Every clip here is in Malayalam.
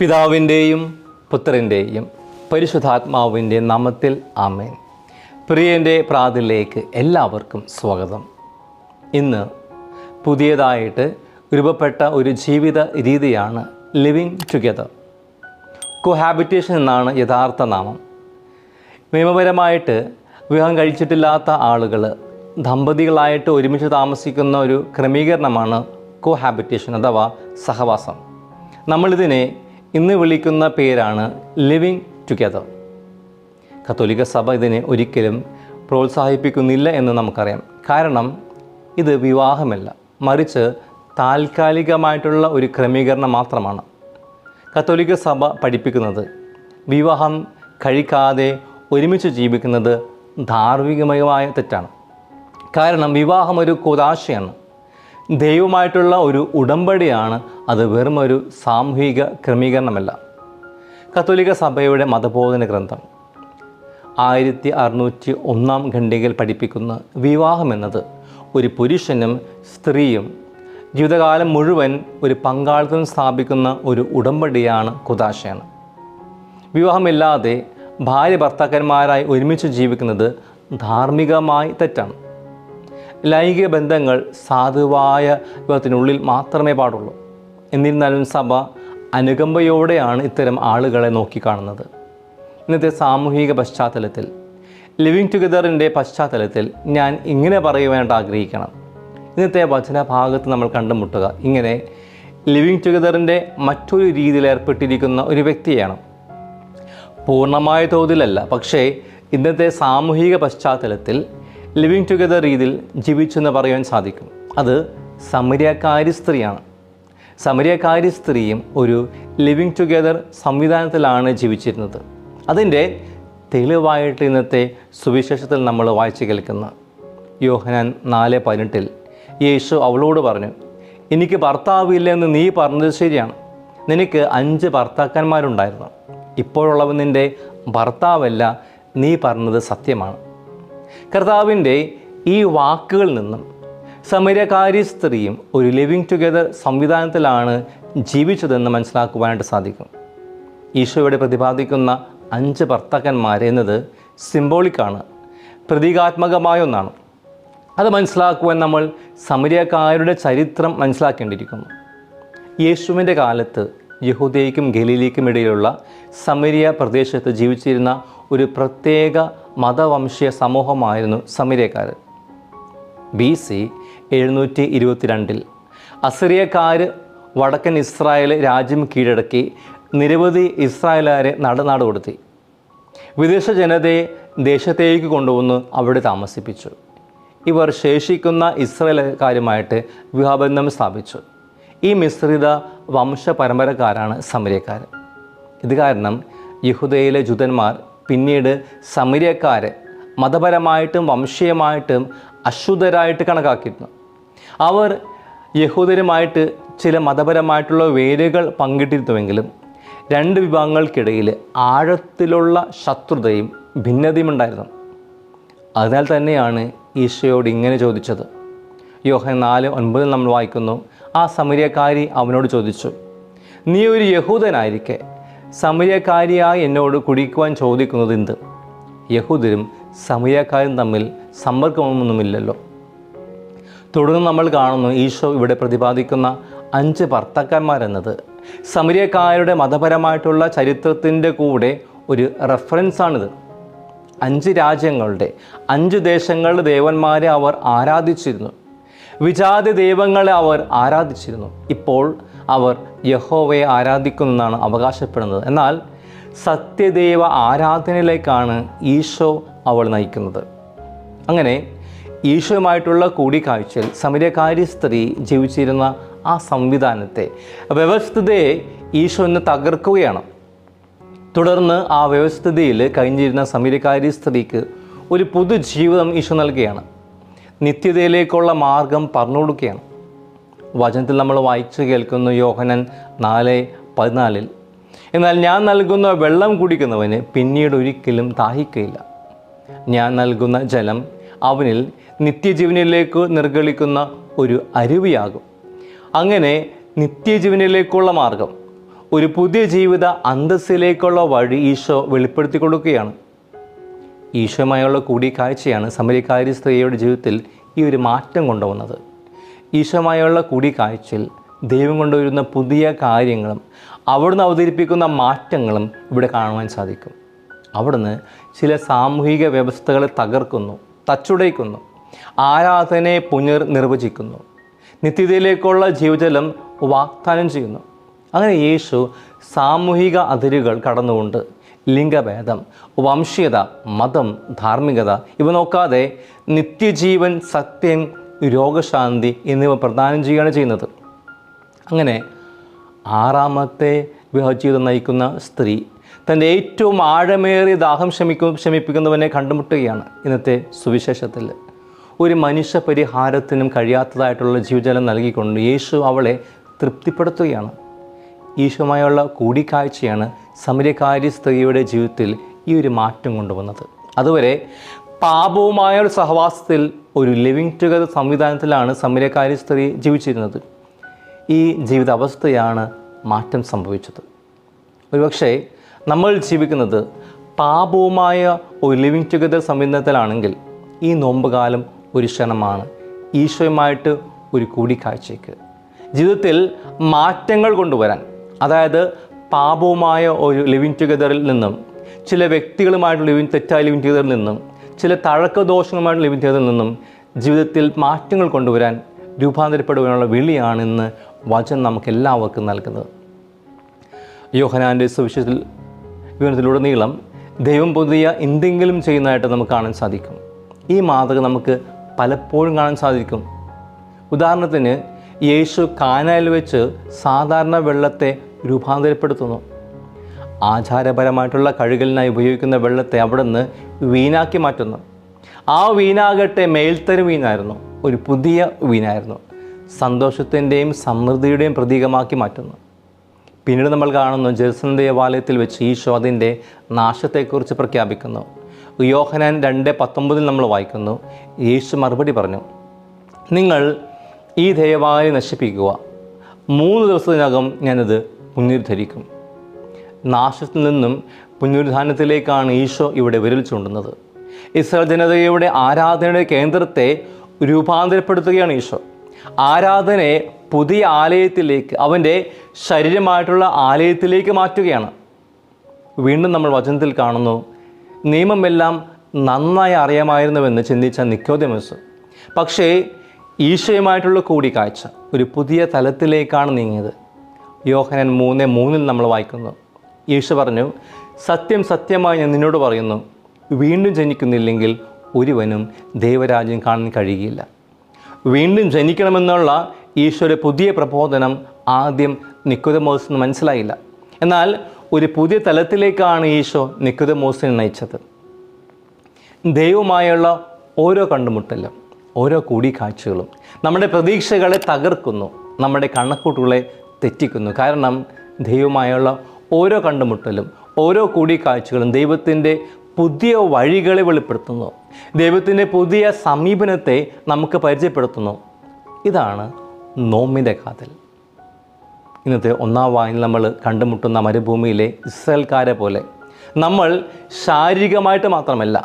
പിതാവിൻ്റെയും പുത്രൻ്റെയും പരിശുദ്ധാത്മാവിൻ്റെ നാമത്തിൽ ആമേൻ. പ്രിയൻ്റെ പ്രാർത്ഥനയിലേക്ക് എല്ലാവർക്കും സ്വാഗതം. ഇന്ന് പുതിയതായിട്ട് രൂപപ്പെട്ട ഒരു ജീവിത രീതിയാണ് ലിവിങ് ടുഗെദർ. കോഹാബിറ്റേഷൻ എന്നാണ് യഥാർത്ഥ നാമം. നിയമപരമായിട്ട് വിവാഹം കഴിച്ചിട്ടില്ലാത്ത ആളുകൾ ദമ്പതികളായിട്ട് ഒരുമിച്ച് താമസിക്കുന്ന ഒരു ക്രമീകരണമാണ് കോഹാബിറ്റേഷൻ അഥവാ സഹവാസം. നമ്മളിതിനെ ഇന്ന് വിളിക്കുന്ന പേരാണ് ലിവിങ് ടുഗെദർ. കത്തോലിക്ക സഭ ഇതിനെ ഒരിക്കലും പ്രോത്സാഹിപ്പിക്കുന്നില്ല എന്ന് നമുക്കറിയാം. കാരണം ഇത് വിവാഹമല്ല, മറിച്ച് താൽക്കാലികമായിട്ടുള്ള ഒരു ക്രമീകരണം മാത്രമാണ്. കത്തോലിക്ക സഭ പഠിപ്പിക്കുന്നത് വിവാഹം കഴിക്കാതെ ഒരുമിച്ച് ജീവിക്കുന്നത് ധാർമ്മികമായ തെറ്റാണ്. കാരണം വിവാഹം ഒരു കൂദാശയാണ്, ദൈവമായിട്ടുള്ള ഒരു ഉടമ്പടിയാണ്. അത് വെറും ഒരു സാമൂഹിക ക്രമീകരണമല്ല. കത്തോലിക്ക സഭയുടെ മതബോധന ഗ്രന്ഥം 1601 ഖണ്ഡികയിൽ പഠിപ്പിക്കുന്ന വിവാഹം എന്നത് ഒരു പുരുഷനും സ്ത്രീയും ജീവിതകാലം മുഴുവൻ ഒരു പങ്കാളിത്തം സ്ഥാപിക്കുന്ന ഒരു ഉടമ്പടിയാണ്, കൂദാശയാണ്. വിവാഹമില്ലാതെ ഭാര്യ ഭർത്താക്കന്മാരായി ഒരുമിച്ച് ജീവിക്കുന്നത് ധാർമ്മികമായി തെറ്റാണ്. ലൈംഗിക ബന്ധങ്ങൾ സാധുവായ വിവാഹത്തിനുള്ളിൽ മാത്രമേ പാടുള്ളൂ. എന്നിരുന്നാലും സഭ അനുകമ്പയോടെയാണ് ഇത്തരം ആളുകളെ നോക്കിക്കാണുന്നത്. ഇന്നത്തെ സാമൂഹിക പശ്ചാത്തലത്തിൽ, ലിവിങ് ടുഗെദറിൻ്റെ പശ്ചാത്തലത്തിൽ ഞാൻ ഇങ്ങനെ പറയുവാനായിട്ട് ആഗ്രഹിക്കണം. ഇന്നത്തെ വചനഭാഗത്ത് നമ്മൾ കണ്ടുമുട്ടുക ഇങ്ങനെ ലിവിങ് ടുഗെദറിൻ്റെ മറ്റൊരു രീതിയിൽ ഏർപ്പെട്ടിരിക്കുന്ന ഒരു വ്യക്തിയാണ്. പൂർണ്ണമായ തോതിലല്ല, പക്ഷേ ഇന്നത്തെ സാമൂഹിക പശ്ചാത്തലത്തിൽ ലിവിങ് ടുഗെദർ രീതിയിൽ ജീവിച്ചെന്ന് പറയാൻ സാധിക്കും. അത് സമരിയക്കാരി സ്ത്രീയാണ്. സമരിയക്കാരി സ്ത്രീയും ഒരു ലിവിങ് ടുഗെദർ സംവിധാനത്തിലാണ് ജീവിച്ചിരുന്നത്. അതിൻ്റെ തെളിവായിട്ട് ഇന്നത്തെ സുവിശേഷത്തിൽ നമ്മൾ വായിച്ചു കേൾക്കുന്ന യോഹന്നാൻ 4:18 യേശു അവളോട് പറഞ്ഞു, എനിക്ക് ഭർത്താവില്ലെന്ന് നീ പറഞ്ഞത് ശരിയാണ്. നിനക്ക് 5 ഭർത്താക്കന്മാരുണ്ടായിരുന്നു. ഇപ്പോഴുള്ളവൻ നിൻ്റെ ഭർത്താവല്ല, നീ പറഞ്ഞത് സത്യമാണ്. കർത്താവിൻ്റെ ഈ വാക്കുകളിൽ നിന്നും സമരിയക്കാരി സ്ത്രീയും ഒരു ലിവിങ് ടുഗെദർ സംവിധാനത്തിലാണ് ജീവിച്ചതെന്ന് മനസ്സിലാക്കുവാനായിട്ട് സാധിക്കും. ഈശോയുടെ പ്രതിപാദിക്കുന്ന 5 ഭർത്താക്കന്മാർ എന്നത് സിംബോളിക്കാണ്, പ്രതീകാത്മകമായ ഒന്നാണ്. അത് മനസ്സിലാക്കുവാൻ നമ്മൾ സമരിയക്കാരുടെ ചരിത്രം മനസ്സിലാക്കേണ്ടിയിരിക്കുന്നു. യേശുവിൻ്റെ കാലത്ത് യഹൂദയ്ക്കും ഗലീലയ്ക്കും ഇടയിലുള്ള സമരിയ പ്രദേശത്ത് ജീവിച്ചിരുന്ന ഒരു പ്രത്യേക മതവംശീയ സമൂഹമായിരുന്നു സമരിയക്കാർ. BC 722 അസിറിയക്കാർ വടക്കൻ ഇസ്രായേൽ രാജ്യം കീഴടക്കി നിരവധി ഇസ്രായേലുകാരെ നാട് കൊടുത്തി. വിദേശ ജനതയെ ദേശത്തേക്ക് കൊണ്ടുവന്ന് അവിടെ താമസിപ്പിച്ചു. ഇവർ ശേഷിക്കുന്ന ഇസ്രായേൽക്കാരുമായിട്ട് വിവാഹബന്ധം സ്ഥാപിച്ചു. ഈ മിശ്രിത വംശപരമ്പരക്കാരാണ് സമരിയക്കാർ. ഇത് കാരണം യഹൂദയിലെ ജൂതന്മാർ പിന്നീട് സമരിയക്കാരെ മതപരമായിട്ടും വംശീയമായിട്ടും അശുദ്ധരായിട്ട് കണക്കാക്കിയിരുന്നു. അവർ യഹൂദരുമായിട്ട് ചില മതപരമായിട്ടുള്ള വേരുകൾ പങ്കിട്ടിരുന്നുവെങ്കിലും 2 വിഭാഗങ്ങൾക്കിടയിൽ ആഴത്തിലുള്ള ശത്രുതയും ഭിന്നതയും ഉണ്ടായിരുന്നു. അതിനാൽ തന്നെയാണ് ഈശോയോട് ഇങ്ങനെ ചോദിച്ചത്. യോഹന്നാൻ 4:9 നമ്മൾ വായിക്കുന്നു, ആ സമരിയക്കാരി അവനോട് ചോദിച്ചു, നീ ഒരു യഹൂദനായിരിക്കെ സമരിയക്കാരിയായി എന്നോട് കുടിക്കുവാൻ ചോദിക്കുന്നത് എന്ത്? യഹൂദരും സമരിയക്കാരും തമ്മിൽ സമ്പർക്കമൊന്നുമില്ലല്ലോ. തുടർന്ന് നമ്മൾ കാണുന്നു ഈശോ ഇവിടെ പ്രതിപാദിക്കുന്ന 5 ഭർത്താക്കന്മാരെന്നത് സമരിയക്കാരുടെ മതപരമായിട്ടുള്ള ചരിത്രത്തിൻ്റെ കൂടെ ഒരു റെഫറൻസാണിത്. 5 രാജ്യങ്ങളുടെ 5 ദേശങ്ങളുടെ ദേവന്മാരെ അവർ ആരാധിച്ചിരുന്നു. വിജാതി ദൈവങ്ങളെ അവർ ആരാധിച്ചിരുന്നു. ഇപ്പോൾ അവർ യഹോവയെ ആരാധിക്കുന്നെന്നാണ് അവകാശപ്പെടുന്നത്. എന്നാൽ സത്യദൈവ ആരാധനയിലേക്കാണ് ഈശോ അവൾ നയിക്കുന്നത്. അങ്ങനെ ഈശോയുമായിട്ടുള്ള കൂടിക്കാഴ്ചയിൽ സമരിയക്കാരി സ്ത്രീ ജീവിച്ചിരുന്ന ആ സംവിധാനത്തെ, വ്യവസ്ഥിതിയെ ഈശോ ഇന്ന് തകർക്കുകയാണ്. തുടർന്ന് ആ വ്യവസ്ഥിതിയിൽ കഴിഞ്ഞിരുന്ന സമരിയക്കാരി സ്ത്രീക്ക് ഒരു പുതുജീവിതം ഈശോ നൽകുകയാണ്. നിത്യതയിലേക്കുള്ള മാർഗം പറഞ്ഞു കൊടുക്കുകയാണ്. വചനത്തിൽ നമ്മൾ വായിച്ചു കേൾക്കുന്നു യോഹന്നാൻ 4:14 എന്നാൽ ഞാൻ നൽകുന്ന വെള്ളം കുടിക്കുന്നവന് പിന്നീട് ഒരിക്കലും ദാഹിക്കയില്ല. ഞാൻ നൽകുന്ന ജലം അവനിൽ നിത്യജീവനിലേക്ക് നിർഗളിക്കുന്ന ഒരു അരുവിയാകും. അങ്ങനെ നിത്യജീവനിലേക്കുള്ള മാർഗം ഒരു പുതിയ ജീവിത അന്തസ്സിലേക്കുള്ള വഴി ഈശോ വെളിപ്പെടുത്തി കൊടുക്കുകയാണ്. ഈശോയുമായുള്ള കൂടിക്കാഴ്ചയാണ് സമരിയക്കാരി സ്ത്രീയുടെ ജീവിതത്തിൽ ഈ ഒരു മാറ്റം കൊണ്ടുവന്നത്. ഈശോയുമായുള്ള കൂടിക്കാഴ്ചയിൽ ദൈവം കൊണ്ടുവരുന്ന പുതിയ കാര്യങ്ങളും അവിടുന്ന് അവതരിപ്പിക്കുന്ന മാറ്റങ്ങളും ഇവിടെ കാണുവാൻ സാധിക്കും. അവിടുന്ന് ചില സാമൂഹിക വ്യവസ്ഥകളെ തകർക്കുന്നു, തച്ചുടയ്ക്കുന്നു, ആരാധനയെ പുനർനിർവചിക്കുന്നു, നിത്യതയിലേക്കുള്ള ജീവജലം വാഗ്ദാനം ചെയ്യുന്നു. അങ്ങനെ യേശു സാമൂഹിക അതിരുകൾ കടന്നുകൊണ്ട് ലിംഗഭേദം, വംശീയത, മതം, ധാർമ്മികത ഇവ നോക്കാതെ നിത്യജീവൻ, സത്യം, രോഗശാന്തി എന്നിവ പ്രദാനം ചെയ്യുകയാണ് ചെയ്യുന്നത്. അങ്ങനെ 6ാമത്തെ വിവാഹജീവിതം നയിക്കുന്ന സ്ത്രീ തൻ്റെ ഏറ്റവും ആഴമേറിയ ദാഹം ശമിപ്പിക്കുന്നവനെ കണ്ടുമുട്ടുകയാണ്. ഇന്നത്തെ സുവിശേഷത്തിൽ ഒരു മനുഷ്യ പരിഹാരത്തിനും കഴിയാത്തതായിട്ടുള്ള ജീവജലം നൽകിക്കൊണ്ട് യേശു അവളെ തൃപ്തിപ്പെടുത്തുകയാണ്. ഈശോയുമായുള്ള കൂടിക്കാഴ്ചയാണ് സമരിയക്കാരി സ്ത്രീയുടെ ജീവിതത്തിൽ ഈ ഒരു മാറ്റം കൊണ്ടുവന്നത്. അതുവരെ പാപവുമായ ഒരു സഹവാസത്തിൽ ഒരു ലിവിങ് ടുഗദർ സംവിധാനത്തിലാണ് സമരിയക്കാരി സ്ത്രീ ജീവിച്ചിരുന്നത്. ഈ ജീവിതാവസ്ഥയാണ് മാറ്റം സംഭവിച്ചത്. ഒരുപക്ഷെ നമ്മൾ ജീവിക്കുന്നത് പാപവുമായ ഒരു ലിവിങ് ടുഗദർ സംവിധാനത്തിലാണെങ്കിൽ ഈ നോമ്പുകാലം ഒരു ക്ഷണമാണ് ഈശോയുമായിട്ട് ഒരു കൂടിക്കാഴ്ചയ്ക്ക്, ജീവിതത്തിൽ മാറ്റങ്ങൾ കൊണ്ടുവരാൻ. അതായത് പാപവുമായ ഒരു ലിവിങ് ടുഗദറിൽ നിന്നും, ചില വ്യക്തികളുമായിട്ടുള്ള തെറ്റായ ലിവിങ് ടുഗദറിൽ നിന്നും, ചില തഴക്കദോഷങ്ങളുമായിട്ടുള്ള ലിവിങ് ടുഗദറിൽ നിന്നും ജീവിതത്തിൽ മാറ്റങ്ങൾ കൊണ്ടുവരാൻ, രൂപാന്തരപ്പെടുവാനുള്ള വിളിയാണിന്ന് വചനം നമുക്ക് എല്ലാവർക്കും നൽകുന്നത്. യോഹന്നാൻ്റെ സുവിശേഷത്തിലുടനീളം ദൈവം പുതിയ എന്തെങ്കിലും ചെയ്യുന്നതായിട്ട് നമുക്ക് കാണാൻ സാധിക്കും. ഈ മാതൃക നമുക്ക് പലപ്പോഴും കാണാൻ സാധിക്കും. ഉദാഹരണത്തിന് യേശു കാനായിൽ വെച്ച് സാധാരണ വെള്ളത്തെ രൂപാന്തരപ്പെടുത്തുന്നു. ആചാരപരമായിട്ടുള്ള കഴുകലിനായി ഉപയോഗിക്കുന്ന വെള്ളത്തെ അവിടെ നിന്ന് വീനാക്കി മാറ്റുന്നു. ആ വീനാകട്ടെ മേൽത്തരം വീനായിരുന്നു, ഒരു പുതിയ വീനായിരുന്നു. സന്തോഷത്തിൻ്റെയും സമൃദ്ധിയുടെയും പ്രതീകമാക്കി മാറ്റുന്നു. പിന്നീട് നമ്മൾ കാണുന്നു ജെറുസലേം ദേവാലയത്തിൽ വെച്ച് ഈശോ അതിൻ്റെ നാശത്തെക്കുറിച്ച് പ്രഖ്യാപിക്കുന്നു. യോഹന്നാൻ 2:19 നമ്മൾ വായിക്കുന്നു, യേശു മറുപടി പറഞ്ഞു, നിങ്ങൾ ഈ ദേവാലയം നശിപ്പിക്കുക, 3 ദിവസത്തിനകം ഞാനത് പുനരുദ്ധരിക്കും. നാശത്തിൽ നിന്നും പുനരുദ്ധാനത്തിലേക്കാണ് ഈശോ ഇവിടെ വിരൽ ചൂണ്ടുന്നത്. ഇസ്രായേൽ ജനതയുടെ ആരാധനയുടെ കേന്ദ്രത്തെ രൂപാന്തരപ്പെടുത്തുകയാണ് ഈശോ. ആരാധനയെ പുതിയ ആലയത്തിലേക്ക്, അവൻ്റെ ശരീരമായിട്ടുള്ള ആലയത്തിലേക്ക് മാറ്റുകയാണ്. വീണ്ടും നമ്മൾ വചനത്തിൽ കാണുന്നു, നിയമമെല്ലാം നന്നായി അറിയാമായിരുന്നുവെന്ന് ചിന്തിച്ച നിക്കോദെമസ് പക്ഷേ ഈശോയുമായിട്ടുള്ള കൂടിക്കാഴ്ച ഒരു പുതിയ തലത്തിലേക്കാണ് നീങ്ങിയത്. യോഹന്നാൻ 3:3 നമ്മൾ വായിക്കുന്നു, യേശു പറഞ്ഞു, സത്യം സത്യമായി ഞാൻ നിന്നോട് പറയുന്നു, വീണ്ടും ജനിക്കുന്നില്ലെങ്കിൽ ഒരുവനും ദൈവരാജ്യം കാണാൻ കഴിയുകയില്ല. വീണ്ടും ജനിക്കണമെന്നുള്ള ഈശോയുടെ പുതിയ പ്രബോധനം ആദ്യം നിക്കോദെമോസിന് മനസ്സിലായില്ല. എന്നാൽ ഒരു പുതിയ തലത്തിലേക്കാണ് ഈശോ നിക്കോദെമോസിനെ നയിച്ചത്. ദൈവവുമായുള്ള ഓരോ കണ്ടുമുട്ടലും ഓരോ കൂടിക്കാഴ്ചകളും നമ്മുടെ പ്രതീക്ഷകളെ തകർക്കുന്നു, നമ്മുടെ കണക്കൂട്ടുകളെ തെറ്റിക്കുന്നു. കാരണം ദൈവവുമായുള്ള ഓരോ കണ്ടുമുട്ടലും ഓരോ കൂടിക്കാഴ്ചകളും ദൈവത്തിൻ്റെ പുതിയ വഴികളെ വെളിപ്പെടുത്തുന്നു, ദൈവത്തിൻ്റെ പുതിയ സമീപനത്തെ നമുക്ക് പരിചയപ്പെടുത്തുന്നു. ഇതാണ് നോമ്പിൻ്റെ കാതൽ. ഇന്നത്തെ 1-ാം വായനയിൽ നമ്മൾ കണ്ടുമുട്ടുന്ന മരുഭൂമിയിലെ ഇസ്രായേൽക്കാരെ പോലെ നമ്മൾ ശാരീരികമായിട്ട് മാത്രമല്ല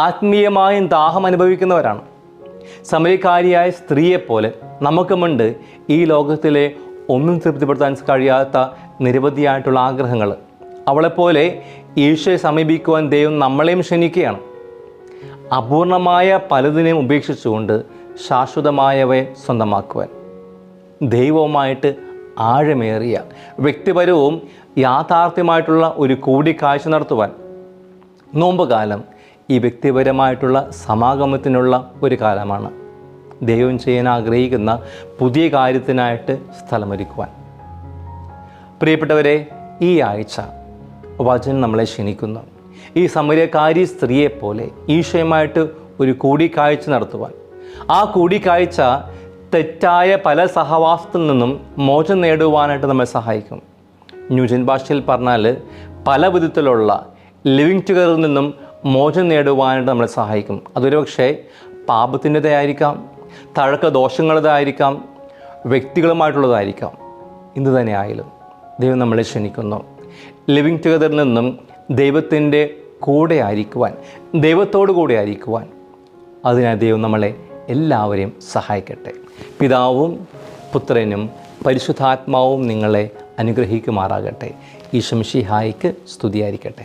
ആത്മീയമായും ദാഹം അനുഭവിക്കുന്നവരാണ്. സമരിയക്കാരിയായ സ്ത്രീയെപ്പോലെ നമുക്കുമുണ്ട് ഈ ലോകത്തിലെ ഒന്നും തൃപ്തിപ്പെടുത്താൻ കഴിയാത്ത നിരവധിയായിട്ടുള്ള ആഗ്രഹങ്ങൾ. അവളെപ്പോലെ ഈശോയെ സമീപിക്കുവാൻ ദൈവം നമ്മളെയും ക്ഷണിക്കുകയാണ്. അപൂർണമായ പലതിനെയും ഉപേക്ഷിച്ചുകൊണ്ട് ശാശ്വതമായവയെ സ്വന്തമാക്കുവാൻ, ദൈവവുമായിട്ട് ആഴമേറിയ വ്യക്തിപരവും യാഥാർത്ഥ്യമായിട്ടുള്ള ഒരു കൂടിക്കാഴ്ച നടത്തുവാൻ നോമ്പുകാലം ഈ വ്യക്തിപരമായിട്ടുള്ള സമാഗമത്തിനുള്ള ഒരു കാലമാണ്. ദൈവം ചെയ്യാൻ ആഗ്രഹിക്കുന്ന പുതിയ കാര്യത്തിനായിട്ട് സ്ഥലമൊരുക്കുവാൻ. പ്രിയപ്പെട്ടവരെ, ഈ ആഴ്ച വചനം നമ്മളെ ക്ഷണിക്കുന്നു ഈ സമരിയക്കാരി സ്ത്രീയെപ്പോലെ ഈശോയുമായിട്ട് ഒരു കൂടിക്കാഴ്ച നടത്തുവാൻ. ആ കൂടിക്കാഴ്ച തെറ്റായ പല സഹവാസത്തിൽ നിന്നും മോചനം നേടുവാനായിട്ട് നമ്മെ സഹായിക്കും. ന്യൂജൻ ഭാഷയിൽ പറഞ്ഞാൽ പല വിധത്തിലുള്ള ലിവിങ് ടുഗദറിൽ നിന്നും മോചനം നേടുവാനായിട്ട് നമ്മളെ സഹായിക്കും. അതൊരു പക്ഷേ പാപത്തിൻ്റെതായിരിക്കാം, തഴക്ക ദോഷങ്ങളുടേതായിരിക്കാം, വ്യക്തികളുമായിട്ടുള്ളതായിരിക്കാം. എന്തു തന്നെ ആയാലും ദൈവം നമ്മളെ ക്ഷണിക്കുന്നു. ലിവിങ് ടുഗദറിൽ നിന്നും ദൈവത്തിൻ്റെ കൂടെ ആയിരിക്കുവാൻ, ദൈവത്തോടു കൂടെ ആയിരിക്കുവാൻ, അതിനായി ദൈവം നമ്മളെ എല്ലാവരെയും സഹായിക്കട്ടെ. പിതാവും പുത്രനും പരിശുദ്ധാത്മാവും നിങ്ങളെ അനുഗ്രഹിക്കുമാറാകട്ടെ. ഈശോ മിശിഹായ്ക്ക് സ്തുതിയായിരിക്കട്ടെ.